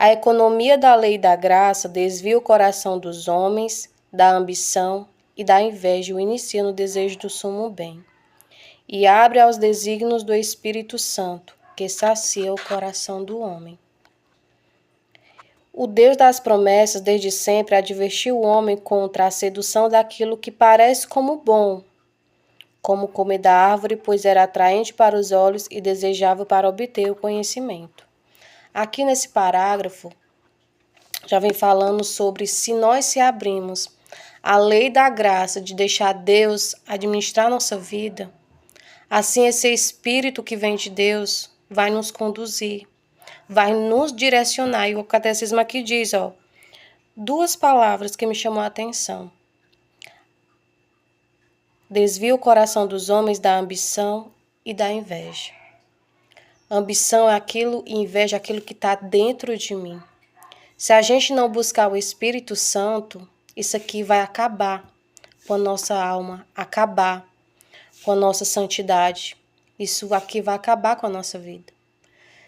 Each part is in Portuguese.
A economia da lei e da graça desvia o coração dos homens da ambição e da inveja e o inicia no desejo do sumo bem, e abre aos desígnios do Espírito Santo, que sacia o coração do homem. O Deus das promessas, desde sempre, advertiu o homem contra a sedução daquilo que parece como bom, como comer da árvore, pois era atraente para os olhos e desejável para obter o conhecimento. Aqui nesse parágrafo, já vem falando sobre se nós se abrimos à lei da graça de deixar Deus administrar nossa vida, assim esse Espírito que vem de Deus vai nos conduzir, vai nos direcionar. E o catecismo aqui diz, duas palavras que me chamam a atenção. Desvia o coração dos homens da ambição e da inveja. Ambição é aquilo e inveja é aquilo que está dentro de mim. Se a gente não buscar o Espírito Santo, isso aqui vai acabar com a nossa alma, acabar com a nossa santidade. Isso aqui vai acabar com a nossa vida.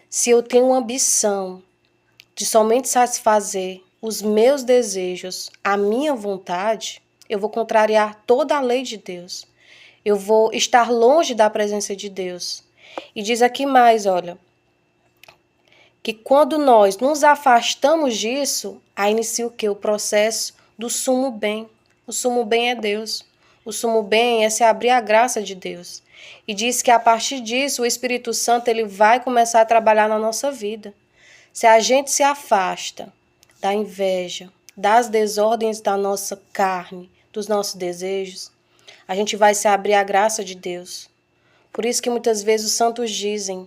Se eu tenho ambição de somente satisfazer os meus desejos, a minha vontade, eu vou contrariar toda a lei de Deus. Eu vou estar longe da presença de Deus. E diz aqui mais, olha, que quando nós nos afastamos disso, aí inicia o quê? O processo do sumo bem. O sumo bem é Deus. O sumo bem é se abrir à graça de Deus. E diz que a partir disso, o Espírito Santo ele vai começar a trabalhar na nossa vida. Se a gente se afasta da inveja, das desordens da nossa carne, dos nossos desejos, a gente vai se abrir à graça de Deus. Por isso que muitas vezes os santos dizem,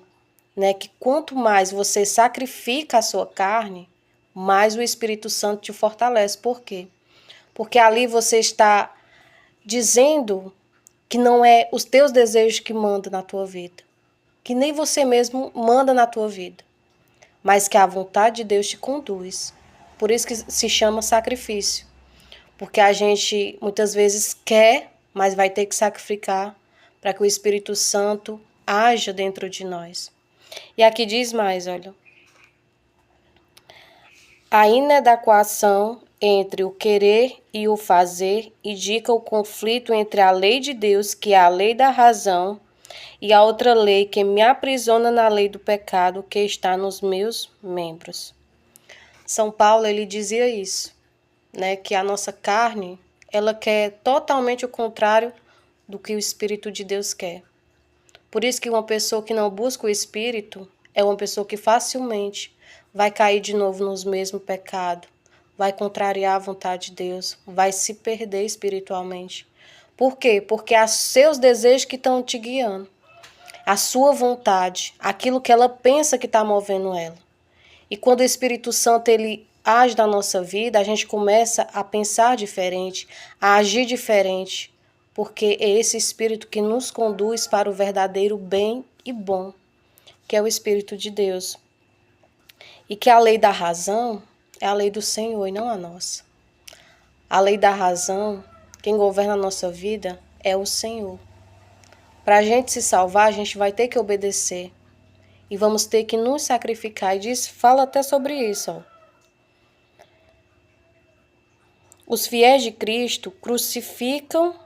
que quanto mais você sacrifica a sua carne, mais o Espírito Santo te fortalece. Por quê? Porque ali você está dizendo que não é os teus desejos que mandam na tua vida, que nem você mesmo manda na tua vida, mas que a vontade de Deus te conduz. Por isso que se chama sacrifício. Porque a gente muitas vezes quer, mas vai ter que sacrificar para que o Espírito Santo haja dentro de nós. E aqui diz mais, olha. A inadequação entre o querer e o fazer indica o conflito entre a lei de Deus, que é a lei da razão, e a outra lei que me aprisiona na lei do pecado que está nos meus membros. São Paulo, ele dizia isso, que a nossa carne, ela quer totalmente o contrário do que o Espírito de Deus quer. Por isso que uma pessoa que não busca o Espírito é uma pessoa que facilmente vai cair de novo nos mesmos pecados, vai contrariar a vontade de Deus, vai se perder espiritualmente. Por quê? Porque é seus desejos que estão te guiando, a sua vontade, aquilo que ela pensa que está movendo ela. E quando o Espírito Santo ele age na nossa vida, a gente começa a pensar diferente, a agir diferente, porque é esse Espírito que nos conduz para o verdadeiro bem e bom, que é o Espírito de Deus. E que a lei da razão é a lei do Senhor e não a nossa. A lei da razão, quem governa a nossa vida é o Senhor. Para a gente se salvar, a gente vai ter que obedecer. E vamos ter que nos sacrificar. E fala até sobre isso. Os fiéis de Cristo crucificam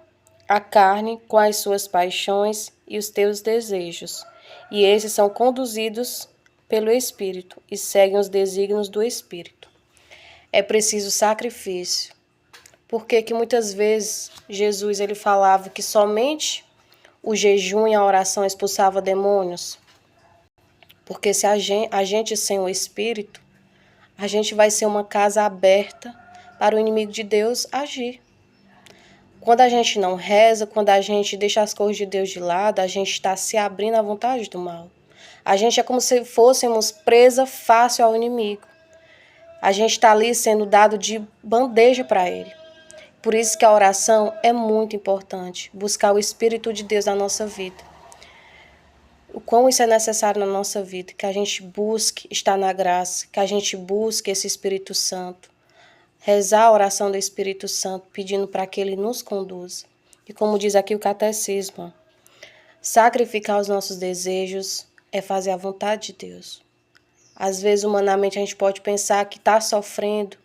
a carne com as suas paixões e os teus desejos. E esses são conduzidos pelo Espírito e seguem os desígnios do Espírito. É preciso sacrifício. Porque que muitas vezes Jesus ele falava que somente o jejum e a oração expulsava demônios? Porque se a gente sem o Espírito, a gente vai ser uma casa aberta para o inimigo de Deus agir. Quando a gente não reza, quando a gente deixa as coisas de Deus de lado, a gente está se abrindo à vontade do mal. A gente é como se fôssemos presa fácil ao inimigo. A gente está ali sendo dado de bandeja para ele. Por isso que a oração é muito importante, buscar o Espírito de Deus na nossa vida. O quão isso é necessário na nossa vida, que a gente busque estar na graça, que a gente busque esse Espírito Santo. Rezar a oração do Espírito Santo, pedindo para que ele nos conduza. E como diz aqui o catecismo, sacrificar os nossos desejos é fazer a vontade de Deus. Às vezes, humanamente, a gente pode pensar que está sofrendo,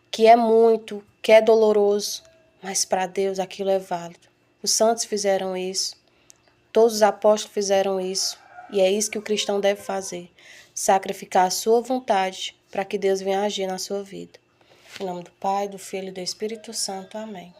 que é muito, que é doloroso, mas para Deus aquilo é válido. Os santos fizeram isso, todos os apóstolos fizeram isso, e é isso que o cristão deve fazer, sacrificar a sua vontade para que Deus venha agir na sua vida. Em nome do Pai, do Filho e do Espírito Santo. Amém.